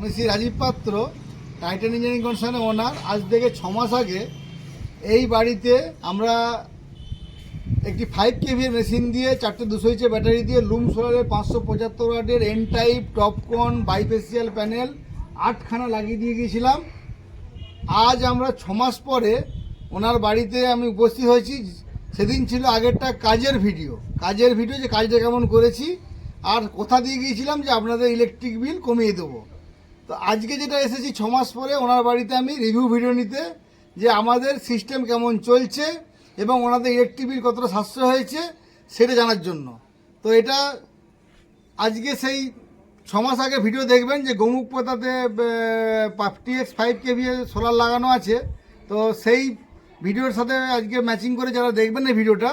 আমি শ্রী রাজীব পাত্র, Titan engineering কনসার্নের ওনার। আজ থেকে 6 মাস আগে এই বাড়িতে আমরা একটি 5 কেভিএর মেশিন দিয়ে 4টে 200 এইচের ব্যাটারি দিয়ে লুম সোলারের 575 ওয়াটের N type TOPCon bifacial panel 8খানা লাগিয়ে দিয়ে গিয়েছিলাম। আজ আমরা 6 মাস পরে ওনার বাড়িতে আমি উপস্থিত হয়েছি। সেদিন ছিল আগেরটা কাজের ভিডিও যে কাজটা কেমন করেছি আর কথা দিয়ে গিয়েছিলাম যে আপনাদের ইলেকট্রিক বিল কমিয়ে দেবো। তো আজকে যেটা এসেছি 6 মাস পরে ওনার বাড়িতে আমি রিভিউ ভিডিও নিতে, যে আমাদের সিস্টেম কেমন চলছে এবং ওনাদের ইলেকট্রিক বিল কতটা সাশ্রয় হয়েছে সেটা জানার জন্য। তো এটা আজকে সেই 6 মাস আগে ভিডিও দেখবেন যে গোমুখপোতাতে TX 5 কেভি সোলার লাগানো আছে। তো সেই ভিডিওর সাথে আজকে ম্যাচিং করে যারা দেখবেন এই ভিডিওটা,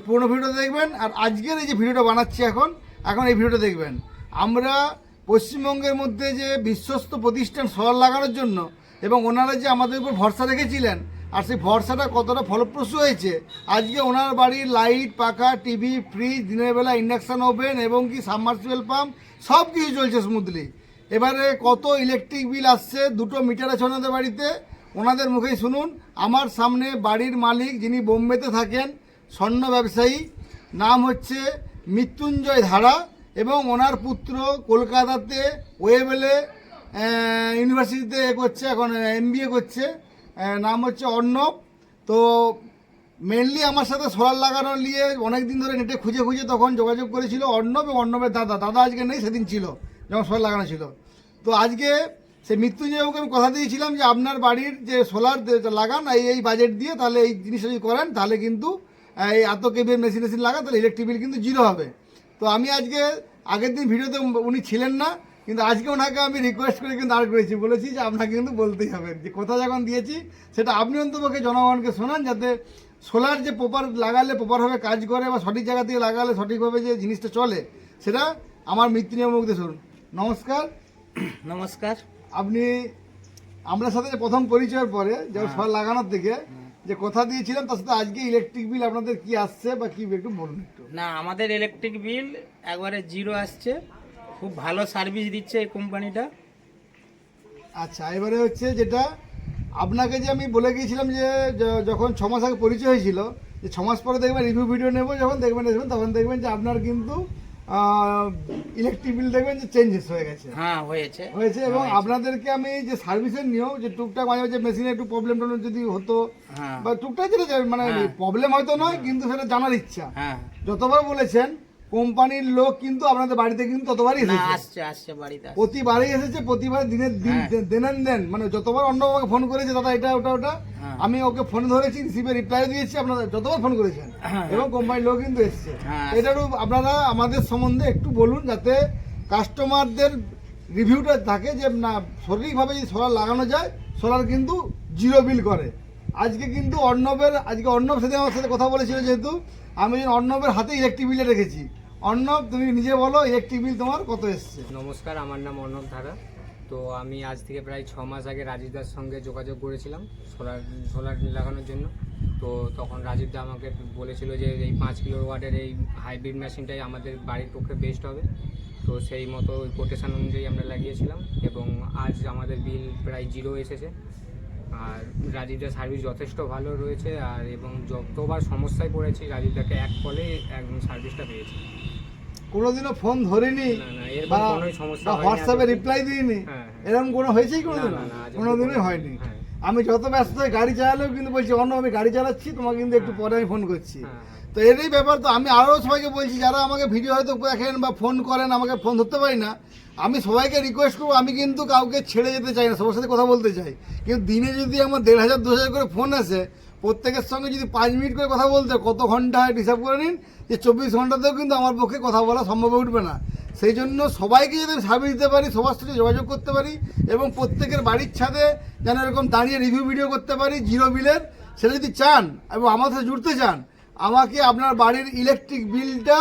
পুরোনো ভিডিওটা দেখবেন আর আজকের এই যে ভিডিওটা বানাচ্ছি এখন এই ভিডিওটা দেখবেন। আমরা পশ্চিমবঙ্গের মধ্যে যে বিশ্বস্ত প্রতিষ্ঠান সোলার লাগানোর জন্য এবং ওনারা যে আমাদের উপর ভরসা রেখেছিলেন আর সেই ভরসাটা কতটা ফলপ্রসূ হয়েছে, আজকে ওনার বাড়ির লাইট, পাখা, টিভি, ফ্রিজ, দিনের বেলা ইন্ডাকশান ওভেন এবং কি সাবমার্সিবল পাম্প সব কিছু চলছে স্মুথলি। এবারে কত ইলেকট্রিক বিল আসছে, 2টো মিটার আছে ওনাদের বাড়িতে, ওনাদের মুখেই শুনুন। আমার সামনে বাড়ির মালিক, যিনি বোম্বেতে থাকেন, স্বর্ণ ব্যবসায়ী, নাম হচ্ছে মৃত্যুঞ্জয় ধারা, এবং ওনার পুত্র কলকাতাতে ওয়েবেলে ইউনিভার্সিটিতে করছে, এখন MBA করছে, নাম হচ্ছে অর্ণব। তো মেনলি আমার সাথে সোলার লাগানো নিয়ে অনেক দিন ধরে নেটে খুঁজে তখন যোগাযোগ করেছিল অর্ণব এবং অর্ণবের দাদা আজকে নেই, সেদিন ছিল যখন সোলার লাগানো ছিল। তো আজকে সেই মৃত্যুঞ্জয়বাবুকে আমি কথা দিয়েছিলাম যে আপনার বাড়ির যে সোলার লাগান এই বাজেট দিয়ে, তাহলে এই জিনিসটা যদি করেন তাহলে কিন্তু এই এত কেবিএর মেশিন লাগান, তাহলে ইলেকট্রিক বিল কিন্তু 0 হবে। তো আমি আজকে আগের দিন ভিডিওতে উনি ছিলেন না, কিন্তু আজকে ওনাকে আমি রিকোয়েস্ট করে কিন্তু করেছি, বলেছি যে আপনাকে কিন্তু বলতেই হবে, যে কথা যখন দিয়েছি সেটা আপনি অন্তপক্ষে জনগণকে শোনান, যাতে সোলার যে প্রপার লাগালে প্রপারভাবে কাজ করে বা সঠিক জায়গা থেকে লাগালে সঠিকভাবে যে জিনিসটা চলে, সেটা আমার মৃত্যুঞ্জয় মুখে শুনুন। নমস্কার। আপনি আপনার সাথে যে প্রথম পরিচয়ের পরে যে সোলার লাগানোর থেকে যে কথা দিয়েছিলাম, তার সাথে আজকে ইলেকট্রিক বিল আপনাদের কি আসছে বা কি একটু বলুন। একটু না, আমাদের ইলেকট্রিক বিল একবারে 0 আসছে, খুব ভালো সার্ভিস দিচ্ছে এই কোম্পানিটা। আচ্ছা, এবারে হচ্ছে যেটা আপনাকে যে আমি বলে গিয়েছিলাম যে যখন 6 মাস আগে পরিচয় হয়েছিল, যে 6 মাস পরে দেখবেন রিভিউ ভিডিও নেবো, যখন দেখবেন তখন দেখবেন যে আপনার কিন্তু ইলেকট্রিক বিল দেখবেন যে চেঞ্জেস হয়ে গেছে। হ্যাঁ, হয়েছে এবং আপনাদেরকে আমি যে সার্ভিসের নিয়েও যে টুকটাক মাঝে মাঝে মেশিনে একটু প্রবলেম যদি হতো বা টুকটাক যেটা মানে প্রবলেম হয়তো নয়, কিন্তু সেটা জানার ইচ্ছা, যতবার বলেছেন কোম্পানির লোক কিন্তু আপনাদের বাড়িতে কিন্তু ততবারই আসছে বাড়িতে, প্রতিবারই এসেছে, প্রতিবার দিনের দেন মানে যতবার অন্য আমাকে ফোন করেছে দাদা এটা ওটা আমি ওকে ফোন ধরেছি, রিসিভে রিপ্লাই দিয়েছি, আপনারা যতবার ফোন করেছেন এবং কোম্পানির লোক কিন্তু এসছে। এটারও আপনারা আমাদের সম্বন্ধে একটু বলুন, যাতে কাস্টমারদের রিভিউটা থাকে যে না, সঠিকভাবে যদি সোলার লাগানো যায়, সোলার কিন্তু 0 বিল করে। আজকে কিন্তু অর্ণব সেদিন আমার সাথে কথা বলেছিল, যেহেতু আমি অর্ণবের হাতে ইলেকট্রিক বিলে রেখেছি। অর্ণব, তুমি নিজে বলো ইলেকট্রিক বিল তোমার কত এসছে? নমস্কার, আমার নাম অর্ণব ধারা। তো আমি আজ থেকে প্রায় 6 মাস আগে রাজীবদার সঙ্গে যোগাযোগ করেছিলাম সোলার লাগানোর জন্য। তো তখন রাজীবদা আমাকে বলেছিল যে এই 5 কিলোওয়াটের এই হাইব্রিড মেশিনটাই আমাদের বাড়ির পক্ষে বেস্ট হবে। তো সেই মতো ওই কোটেশন অনুযায়ী আমরা লাগিয়েছিলাম এবং আজ আমাদের বিল প্রায় 0 এসেছে। আর রাজীবদার সার্ভিস যথেষ্ট ভালো রয়েছে, আর এবং যতবার সমস্যায় পড়েছি রাজীবদাকে এক কলে একদম সার্ভিসটা পেয়েছি। কোনোদিনও ফোন ধরিনি বা কোনো সমস্যা হোয়াটসঅ্যাপে রিপ্লাই দিইনি, এরকম কোনো হয়েছেই কোনোদিনই হয়নি। আমি যত ব্যস্ত হয়ে গাড়ি চালালেও কিন্তু বলছি অন্য আমি গাড়ি চালাচ্ছি, তোমাকে কিন্তু একটু পরে আমি ফোন করছি। তো এরই ব্যাপার। তো আমি আরও সবাইকে বলছি, যারা আমাকে ভিডিও হয়তো দেখেন বা ফোন করেন, আমাকে ফোন ধরতে পারি না, আমি সবাইকে রিকোয়েস্ট করবো, আমি কিন্তু কাউকে ছেড়ে যেতে চাই না, সবার সাথে কথা বলতে চাই। কিন্তু দিনে যদি আমার 1500-2000 করে ফোন আসে, প্রত্যেকের সঙ্গে যদি 5 মিনিট করে কথা বলতে, কত ঘন্টা হয় হিসাব করে নিন, যে 24 ঘন্টাতেও কিন্তু আমার পক্ষে কথা বলা সম্ভব হয়ে উঠবে না। সেই জন্য সবাইকে যদি সার্ভিস দিতে পারি, সবার সাথে যোগাযোগ করতে পারি এবং প্রত্যেকের বাড়ির ছাদে যেন এরকম দাঁড়িয়ে রিভিউ ভিডিও করতে পারি 0 বিলের, সেটা যদি চান এবং আমার সাথে জুড়তে চান, আমাকে আপনার বাড়ির ইলেকট্রিক বিলটা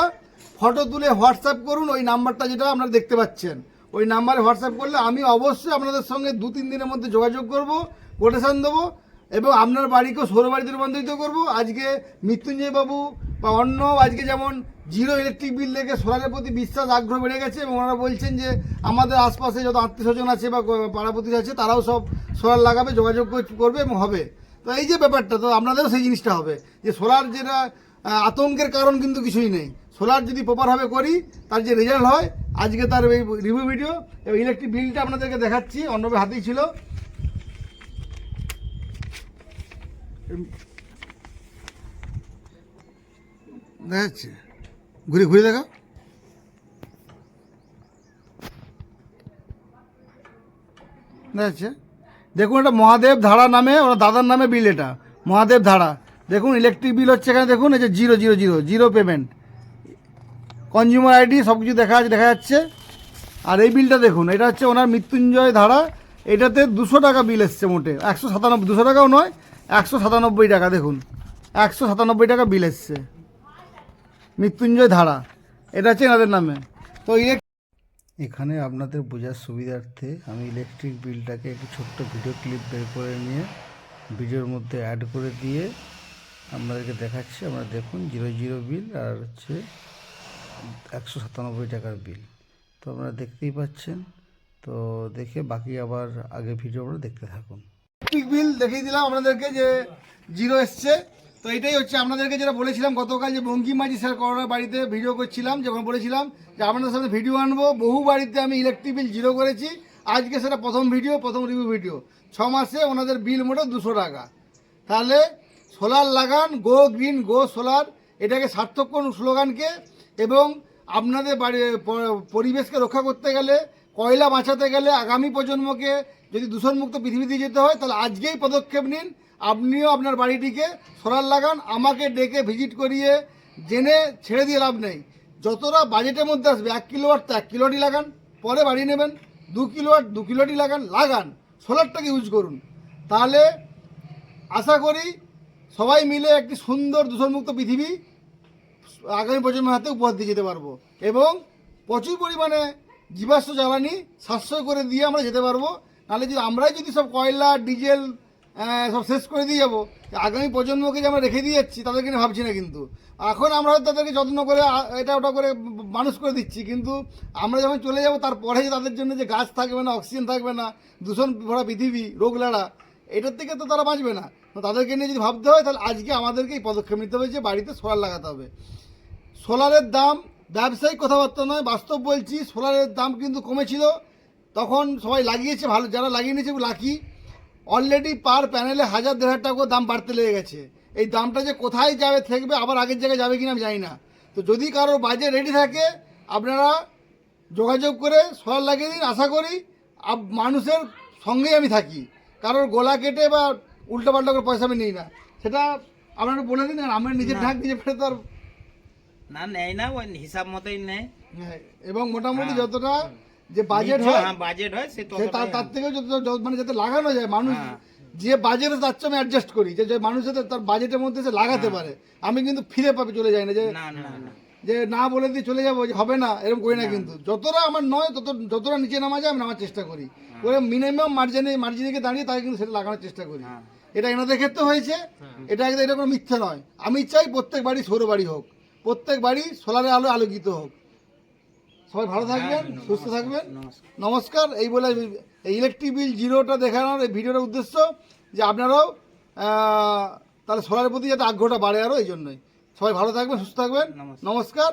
ফটো তুলে হোয়াটসঅ্যাপ করুন। ওই নাম্বারটা যেটা আপনারা দেখতে পাচ্ছেন, ওই নাম্বারে হোয়াটসঅ্যাপ করলে আমি অবশ্যই আপনাদের সঙ্গে 2-3 দিনের মধ্যে যোগাযোগ করব, কোটেশন দেবো এবং আপনার বাড়িকেও সৌর বাড়িতে রূপান্তরিত করবো। আজকে মৃত্যুঞ্জয় বাবু বা অন্য আজকে যেমন জিরো ইলেকট্রিক বিল দেখে সোলারের প্রতি বিশ্বাস আগ্রহ বেড়ে গেছে এবং ওনারা বলছেন যে আমাদের আশপাশে যত আত্মীয় স্বজন আছে বা পাড়া প্রতিবেশী আছে তারাও সব সোলার লাগাবে, যোগাযোগ করবে এবং হবে। তো এই যে ব্যাপারটা, তো আপনাদেরও সেই জিনিসটা হবে যে সোলার যেটা আতঙ্কের কারণ কিন্তু কিছুই নেই। সোলার যদি প্রপারভাবে করি তার যে রেজাল্ট হয়, আজকে তার এই রিভিউ ভিডিও এবং ইলেকট্রিক বিলটা আপনাদেরকে দেখাচ্ছি। অন্যভাবে হাতেই ছিল, দেখাচ্ছে, ঘুরে ঘুরে দেখা, দেখাচ্ছে। দেখুন এটা মহাদেব ধারা নামে, ওনার দাদার নামে বিল, এটা মহাদেব ধারা। দেখুন ইলেকট্রিক বিল হচ্ছে এখানে, দেখুন এই যে 000 জিরো পেমেন্ট, কনজিউমার আইডি সব কিছু দেখা যাচ্ছে। আর এই বিলটা দেখুন, এটা হচ্ছে ওনার মৃত্যুঞ্জয় ধারা, এটাতে 200 টাকা বিল এসছে মোটে, 197, 200 টাকাও নয়, 197 টাকা। দেখুন 197 টাকা বিল এসছে, মৃত্যুঞ্জয় ধারা, এটা হচ্ছে এনাদের নামে। তো এখানে আপনাদের বোঝার সুবিধার্থে আমি ইলেকট্রিক বিলটাকে একটি ছোট্ট ভিডিও ক্লিপ বের করে নিয়ে ভিডিওর মধ্যে অ্যাড করে দিয়ে আপনাদেরকে দেখাচ্ছি। আপনারা দেখুন 00 বিল আর হচ্ছে 197 টাকার বিল, তো আপনারা দেখতেই পাচ্ছেন। তো দেখে বাকি আবার আগে ভিডিও আপনারা দেখতে থাকুন। ইলেকট্রিক বিল দেখিয়ে দিলাম আপনাদেরকে যে 0 এসছে। তো এটাই হচ্ছে আপনাদেরকে যেটা বলেছিলাম গতকাল, যে বঙ্কিম মাঝি স্যার করোনার বাড়িতে ভিডিও করছিলাম, যখন বলেছিলাম যে আপনাদের সামনে ভিডিও আনবো, বহু বাড়িতে আমি ইলেকট্রিক বিল 0 করেছি। আজকে সেটা প্রথম রিভিউ ভিডিও। 6 মাসে ওনাদের বিল মোটে 200 টাকা। তাহলে সোলার লাগান, গো গ্রিন গো সোলার, এটাকে সার্থক করুন স্লোগানকে। এবং আপনাদের পরিবেশকে রক্ষা করতে গেলে, কয়লা বাঁচাতে গেলে, আগামী প্রজন্মকে যদি দূষণমুক্ত পৃথিবীতে যেতে হয়, তাহলে আজকেই পদক্ষেপ নিন। আপনিও আপনার বাড়িটিকে সোলার লাগান, আমাকে ডেকে ভিজিট করিয়ে জেনে ছেড়ে দিয়ে লাভ নেই। যতটা বাজেটের মধ্যে আসবে, 1 কিলোওয়াট তো 1 কিলোটি লাগান, পরে বাড়িয়ে নেবেন। 2 কিলোওয়াট 2 কিলোটি লাগান, সোলারটাকে ইউজ করুন। তাহলে আশা করি সবাই মিলে একটি সুন্দর দূষণমুক্ত পৃথিবী আগামী প্রজন্মের হাতে উপহার দিয়ে যেতে পারবো এবং প্রচুর পরিমাণে জীবাশ্ম জ্বালানি সাশ্রয় করে দিয়ে আমরা যেতে পারবো। নাহলে যদি আমরাই যদি সব কয়লা ডিজেল সব শেষ করে দিয়ে যাবো, আগামী প্রজন্মকে যে আমরা রেখে দিয়ে যাচ্ছি তাদেরকে নিয়ে ভাবছি না। কিন্তু এখন আমরা হয়তো তাদেরকে যত্ন করে এটা ওটা করে মানুষ করে দিচ্ছি, কিন্তু আমরা যখন চলে যাব তারপরে যে তাদের জন্য যে গাছ থাকবে না, অক্সিজেন থাকবে না, দূষণ ভরা পৃথিবী, রোগ লাড়া, এটার থেকে তো তারা বাঁচবে না। তো তাদেরকে নিয়ে যদি ভাবতে হয়, তাহলে আজকে আমাদেরকে এই পদক্ষেপ নিতে হবে যে বাড়িতে সোলার লাগাতে হবে। সোলারের দাম ব্যবসায়িক কথাবার্তা নয়, বাস্তব বলছি। সোলারের দাম কিন্তু কমেছিল, তখন সবাই লাগিয়েছে, ভালো যারা লাগিয়ে নিয়েছে লাকি। অলরেডি পার প্যানেলে 1000-1500 টাকা দাম বাড়তে লেগে গেছে। এই দামটা যে কোথায় যাবে থাকবে, আবার আগের জায়গায় যাবে কিনা আমি জানি না। তো যদি কারোর বাজেট রেডি থাকে, আপনারা যোগাযোগ করে সোলার লাগিয়ে দিন। আশা করি মানুষের সঙ্গেই আমি থাকি, কারোর গলা কেটে বা উল্টোপাল্টা করে পয়সা আমি নিই না। সেটা আপনারা বলে দিন। আর আমরা নিজের ঢাক নিজে ফেলে তো আর না নেয় না, ওই হিসাব মতোই নেয়। এবং মোটামুটি যতটা যে বাজেট হয়, বাজেট হয় সে তার থেকেও মানে যাতে লাগানো যায়, মানুষ যে বাজেট তার চেয়ে আমি অ্যাডজাস্ট করি, যে মানুষ যাতে তার বাজেটের মধ্যে সে লাগাতে পারে। আমি কিন্তু ফিরে পাবে চলে যাই না, যে না বলে দিয়ে চলে যাবো যে হবে না, এরকম করি না। কিন্তু যতটা আমার নয় যতটা নিচে নামা যায় আমি নামার চেষ্টা করি, করে মিনিমাম মার্জিনে দাঁড়িয়ে তাকে কিন্তু সেটা লাগানোর চেষ্টা করি। এটা এনাদের ক্ষেত্রে হয়েছে, এটা কোনো মিথ্যা নয়। আমি চাই প্রত্যেক বাড়ি সৌর বাড়ি হোক, প্রত্যেক বাড়ি সোলারের আলো আলোকিত হোক। সবাই ভালো থাকবেন, সুস্থ থাকবেন, নমস্কার। এই বলে এই ইলেকট্রিক বিল 0টা দেখানোর এই ভিডিওটার উদ্দেশ্য যে আপনারাও তাহলে সোলারের প্রতি যাতে আগ্রহটা বাড়ে, আরও এই জন্যই। সবাই ভালো থাকবেন, সুস্থ থাকবেন, নমস্কার।